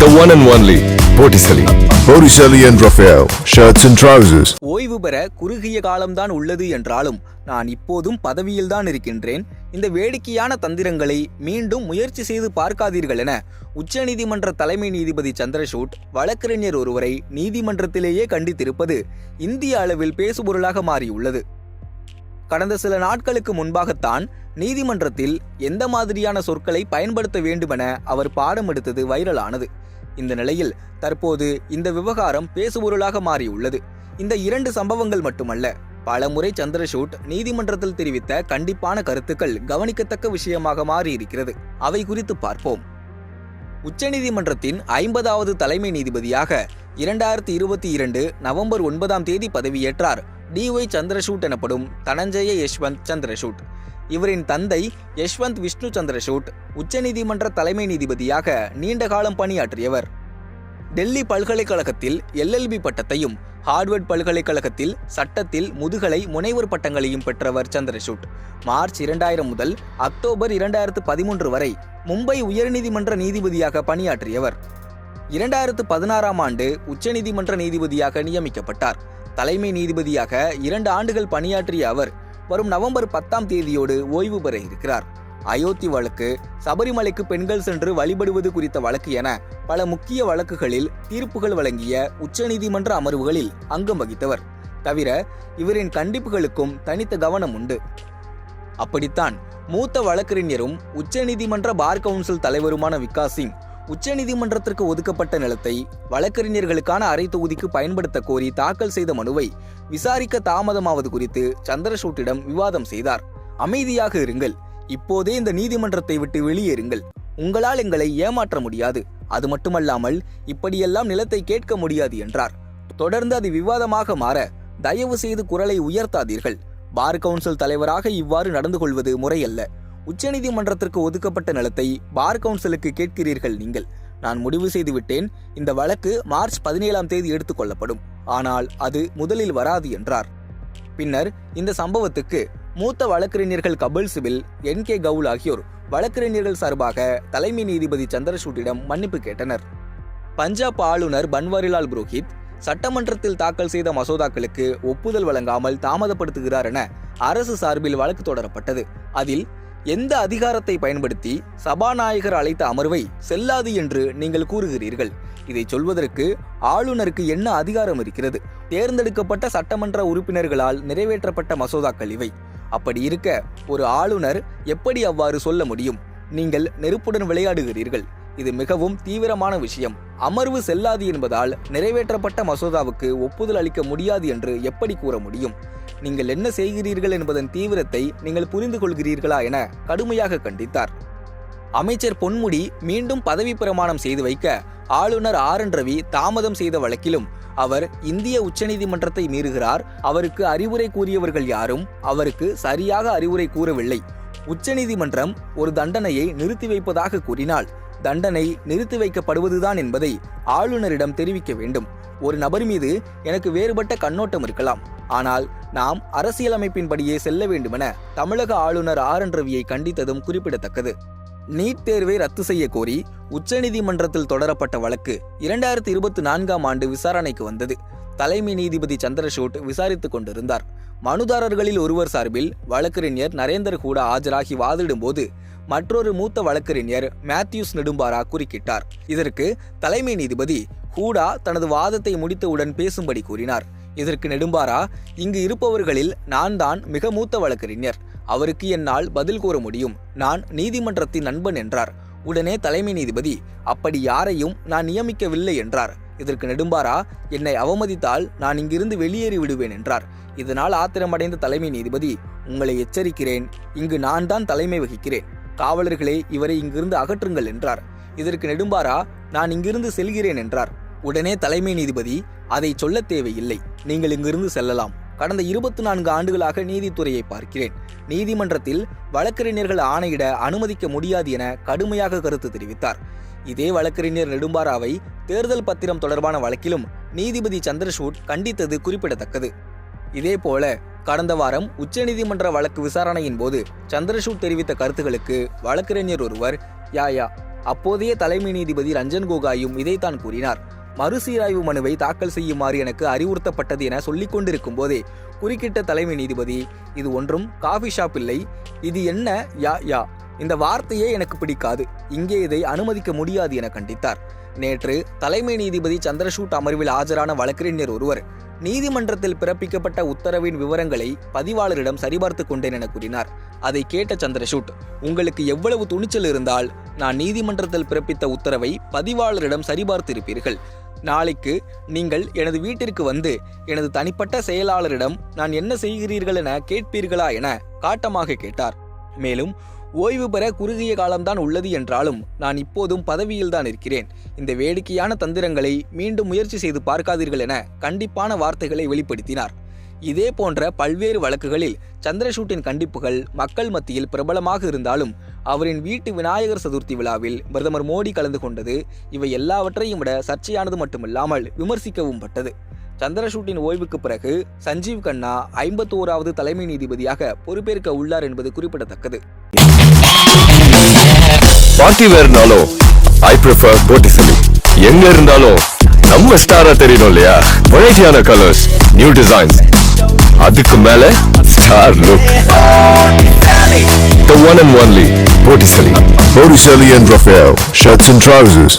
The one and only Botticelli. Botticelli and Raphael, shirts and trousers. ஓய்வு பெற குறுகிய காலம்தான் உள்ளது என்றாலும் நான் இப்போதும் பதவியில்தான் இருக்கின்றேன். இந்த வேடிக்கையான தந்திரங்களை மீண்டும் முயற்சி செய்து பார்க்காதீர்கள் என உச்சநீதிமன்ற தலைமை நீதிபதி சந்திரசூட் வழக்கறிஞர் ஒருவரை நீதிமன்றத்திலேயே கண்டித்திருப்பது இந்திய அளவில் பேசுபொருளாக மாறியுள்ளது. கடந்த சில நாட்களுக்கு முன்பாகத்தான் நீதிமன்றத்தில் எந்த மாதிரியான சொற்களை பயன்படுத்த வேண்டுமென அவர் பாடம் எடுத்தது வைரலானது. இந்த நிலையில் தற்போது இந்த விவகாரம் பேசுபொருளாக மாறியுள்ளது. இந்த இரண்டு சம்பவங்கள் மட்டுமல்ல, பல முறை சந்திரசூட் நீதிமன்றத்தில் தெரிவித்த கண்டிப்பான கருத்துக்கள் கவனிக்கத்தக்க விஷயமாக மாறியிருக்கிறது. அவை குறித்து பார்ப்போம். உச்சநீதிமன்றத்தின் 50வது தலைமை நீதிபதியாக 2022 நவம்பர் 9 பதவியேற்றார் டி.ஒய். சந்திரசூட் எனப்படும் தனஞ்சய யஷ்வந்த் சந்திரசூட். இவரின் தந்தை யஷ்வந்த் விஷ்ணு சந்திரசூட் உச்சநீதிமன்ற தலைமை நீதிபதியாக நீண்ட காலம் பணியாற்றியவர். டெல்லி பல்கலைக்கழகத்தில் LLB பட்டத்தையும், ஹார்வர்ட் பல்கலைக்கழகத்தில் சட்டத்தில் முதுகலை முனைவர் பட்டங்களையும் பெற்றவர் சந்திரசூட். மார்ச் 2000 முதல் அக்டோபர் 2013 வரை மும்பை உயர்நீதிமன்ற நீதிபதியாக பணியாற்றியவர். 2016 ஆண்டு உச்சநீதிமன்ற நீதிபதியாக நியமிக்கப்பட்டார். தலைமை நீதிபதியாக 2 ஆண்டுகள் பணியாற்றிய அவர் வரும் நவம்பர் 10 ஓய்வு பெற இருக்கிறார். அயோத்தி வழக்கு, சபரிமலைக்கு பெண்கள் சென்று வழிபடுவது குறித்த வழக்கு என பல முக்கிய வழக்குகளில் தீர்ப்புகள் வழங்கிய உச்சநீதிமன்ற அமர்வுகளில் அங்கம் வகித்தவர். தவிர இவரின் கண்டிப்புகளுக்கும் தனித்த கவனம் உண்டு. அப்படித்தான் மூத்த வழக்கறிஞரும் உச்சநீதிமன்ற பார் கவுன்சில் தலைவருமான விகாஸ் சிங் உச்சநீதிமன்றத்திற்கு ஒதுக்கப்பட்ட நிலத்தை வழக்கறிஞர்களுக்கான அறை தொகுதிக்கு பயன்படுத்த கோரி தாக்கல் செய்த மனுவை விசாரிக்க தாமதமாவது குறித்து சந்திரசூட்டிடம் விவாதம் செய்தார். அமைதியாக இருங்கள், இப்போதே இந்த நீதிமன்றத்தை விட்டு வெளியேறுங்கள், உங்களால் எங்களை ஏமாற்ற முடியாது, அது மட்டுமல்லாமல் இப்படியெல்லாம் நிலத்தை கேட்க முடியாது என்றார். தொடர்ந்து அது விவாதமாக மாற, தயவு செய்து குரலை உயர்த்தாதீர்கள், பார் கவுன்சில் தலைவராக இவ்வாறு நடந்து கொள்வது முறையல்ல, உச்சநீதிமன்றத்திற்கு ஒதுக்கப்பட்ட நிலத்தை பார் கவுன்சிலுக்கு கேட்கிறீர்கள் நீங்கள், நான் முடிவு செய்துவிட்டேன், இந்த வழக்கு மார்ச் 17 எடுத்துக்கொள்ளப்படும், ஆனால் அது முதலில் வராது என்றார். பின்னர் இந்த சம்பவத்துக்கு மூத்த வழக்கறிஞர்கள் கபில் சிபில், NK கவுல் ஆகியோர் வழக்கறிஞர்கள் சார்பாக தலைமை நீதிபதி சந்திரசூட்டிடம் மன்னிப்பு கேட்டனர். பஞ்சாப் ஆளுநர் பன்வாரிலால் புரோஹித் சட்டமன்றத்தில் தாக்கல் செய்த மசோதாக்களுக்கு ஒப்புதல் வழங்காமல் தாமதப்படுத்துகிறார் என அரசு சார்பில் வழக்கு தொடரப்பட்டது. அதில் எந்த அதிகாரத்தை பயன்படுத்தி சபாநாயகர் அழைத்த அமர்வை செல்லாது என்று நீங்கள் கூறுகிறீர்கள்? இதை சொல்வதற்கு ஆளுநருக்கு என்ன அதிகாரம் இருக்கிறது? தேர்ந்தெடுக்கப்பட்ட சட்டமன்ற உறுப்பினர்களால் நிறைவேற்றப்பட்ட மசோதாக்கள் இவை. அப்படி இருக்க ஒரு ஆளுநர் எப்படி அவ்வாறு சொல்ல முடியும்? நீங்கள் நெருப்புடன் விளையாடுகிறீர்கள். இது மிகவும் தீவிரமான விஷயம். அமர்வு செல்லாது என்பதால் நிறைவேற்றப்பட்ட மசோதாவுக்கு ஒப்புதல் அளிக்க முடியாது என்று எப்படி கூற முடியும்? நீங்கள் என்ன செய்கிறீர்கள் என்பதன் தீவிரத்தை நீங்கள் புரிந்து கொள்கிறீர்களா என கடுமையாக கண்டித்தார். அமைச்சர் பொன்முடி மீண்டும் பதவி பிரமாணம் செய்து வைக்க ஆளுநர் RN ரவி தாமதம் செய்த வழக்கிலும் அவர் இந்திய உச்சநீதிமன்றத்தை மீறுகிறார், அவருக்கு அறிவுரை கூறியவர்கள் யாரும் அவருக்கு சரியாக அறிவுரை கூறவில்லை, உச்சநீதிமன்றம் ஒரு தண்டனையை நிறுத்தி வைப்பதாக கூறினால் தண்டனை நிறுத்தி வைக்கப்படுவதுதான் என்பதை ஆளுநரிடம் தெரிவிக்க வேண்டும். ஒரு நபர் மீது எனக்கு வேறுபட்ட கண்ணோட்டம் இருக்கலாம், ஆனால் நாம் அரசியலமைப்பின்படியே செல்ல வேண்டுமென தமிழக ஆளுநர் RN ரவியை கண்டித்ததும் குறிப்பிடத்தக்கது. நீட் தேர்வை ரத்து செய்ய கோரி உச்சநீதிமன்றத்தில் தொடரப்பட்ட வழக்கு 2024 ஆண்டு விசாரணைக்கு வந்தது. தலைமை நீதிபதி சந்திரசூட் விசாரித்துக் கொண்டிருந்தார். மனுதாரர்களில் ஒருவர் சார்பில் வழக்கறிஞர் நரேந்தர் ஹூடா ஆஜராகி வாதிடும் போது மற்றொரு மூத்த வழக்கறிஞர் மேத்யூஸ் நெடும்பாரா குறுக்கிட்டார். இதற்கு தலைமை நீதிபதி ஹூடா தனது வாதத்தை முடித்தவுடன் பேசும்படி கூறினார். இதற்கு நெடும்பாரா, இங்கு இருப்பவர்களில் நான் தான் மிக மூத்த வழக்கறிஞர், அவருக்கு என்னால் பதில் கூற முடியும், நான் நீதிமன்றத்தின் நண்பன் என்றார். உடனே தலைமை நீதிபதி, அப்படி யாரையும் நான் நியமிக்கவில்லை என்றார். இதற்கு நெடும்பாரா, என்னை அவமதித்தால் நான் இங்கிருந்து வெளியேறி விடுவேன் என்றார். இதனால் ஆத்திரமடைந்த தலைமை நீதிபதி, உங்களை எச்சரிக்கிறேன், இங்கு நான் தான் தலைமை வகிக்கிறேன், காவலர்களே இவரை இங்கிருந்து அகற்றுங்கள் என்றார். இதற்கு நெடும்பாரா, நான் இங்கிருந்து செல்கிறேன் என்றார். உடனே தலைமை நீதிபதி, அதை சொல்ல தேவையில்லை, நீங்கள் இங்கிருந்து செல்லலாம், கடந்த 24 ஆண்டுகளாக நீதித்துறையை பார்க்கிறேன், நீதிமன்றத்தில் வழக்கறிஞர்கள் ஆணையிட அனுமதிக்க முடியாது என கடுமையாக கருத்து தெரிவித்தார். இதே வழக்கறிஞர் நெடும்பாராவை தேர்தல் பத்திரம் தொடர்பான வழக்கிலும் நீதிபதி சந்திரசூட் கண்டித்தது குறிப்பிடத்தக்கது. இதேபோல கடந்த வாரம் உச்சநீதிமன்ற வழக்கு விசாரணையின் போது சந்திரசூட் தெரிவித்த கருத்துகளுக்கு வழக்கறிஞர் ஒருவர், யா அப்போதைய தலைமை நீதிபதி ரஞ்சன் கோகாயும் இதைத்தான் கூறினார். மறுசீராய்வு மனுவை தாக்கல் செய்யுமாறு எனக்கு அறிவுறுத்தப்பட்டது என சொல்லிக் கொண்டிருக்கும் போதே குறுக்கிட்ட தலைமை நீதிபதி, இது ஒன்றும் காஃபி ஷாப் இல்லை, இது என்ன யா இந்த வார்த்தையே எனக்கு பிடிக்காது, இங்கே இதை அனுமதிக்க முடியாது என கண்டித்தார். நேற்று தலைமை நீதிபதி சந்திரசூட் அமர்வில் ஆஜரான வழக்கறிஞர் ஒருவர் நீதிமன்றத்தில் பிறப்பிக்கப்பட்ட உத்தரவின் விவரங்களை பதிவாளரிடம் சரிபார்த்து கொண்டேன் என கூறினார். அதை கேட்ட சந்திரசூட், உங்களுக்கு எவ்வளவு துணிச்சல் இருந்தால் நான் நீதிமன்றத்தில் பிறப்பித்த உத்தரவை பதிவாளரிடம் சரிபார்த்திருப்பீர்கள். நாளைக்கு நீங்கள் எனது வீட்டிற்கு வந்து எனது தனிப்பட்ட செயலாளரிடம் நான் என்ன செய்கிறீர்கள் என கேட்பீர்களா என காட்டமாக கேட்டார். மேலும், ஓய்வு பெற குறுகிய காலம்தான் உள்ளது என்றாலும் நான் இப்போதும் பதவியில்தான் இருக்கிறேன். இந்த வேடிக்கையான தந்திரங்களை மீண்டும் முயற்சி செய்து பார்க்காதீர்கள் என கண்டிப்பான வார்த்தைகளை வெளிப்படுத்தினார். இதே போன்ற பல்வேறு வழக்குகளில் சந்திரசூட்டின் கண்டிப்புகள் மக்கள் மத்தியில் பிரபலமாக இருந்தாலும் அவரின் வீட்டு விநாயகர் சதுர்த்தி விழாவில் பிரதமர் மோடி கலந்து கொண்டது இவை எல்லாவற்றையும் விட சர்ச்சையானது மட்டுமில்லாமல் விமர்சிக்கவும் பட்டது. சந்திரசூட்டின் ஓய்வுக்கு பிறகு சஞ்சீவ் கண்ணா 51வது தலைமை நீதிபதியாக பொறுப்பேற்க உள்ளார் என்பது குறிப்பிடத்தக்கது. பார்ட்டி வேர்னாலும் ஐ ப்ரிஃபர் போட்டிசலி. எங்க இருந்தாலும் நம்ம ஸ்டாரா தெரியணும் இல்லையா? வெரைட்டியான கலர்ஸ், நியூ டிசைன்ஸ், அதுக்கு மேல star look. The one and only Botticelli. Botticelli and Raphael, shirts and trousers.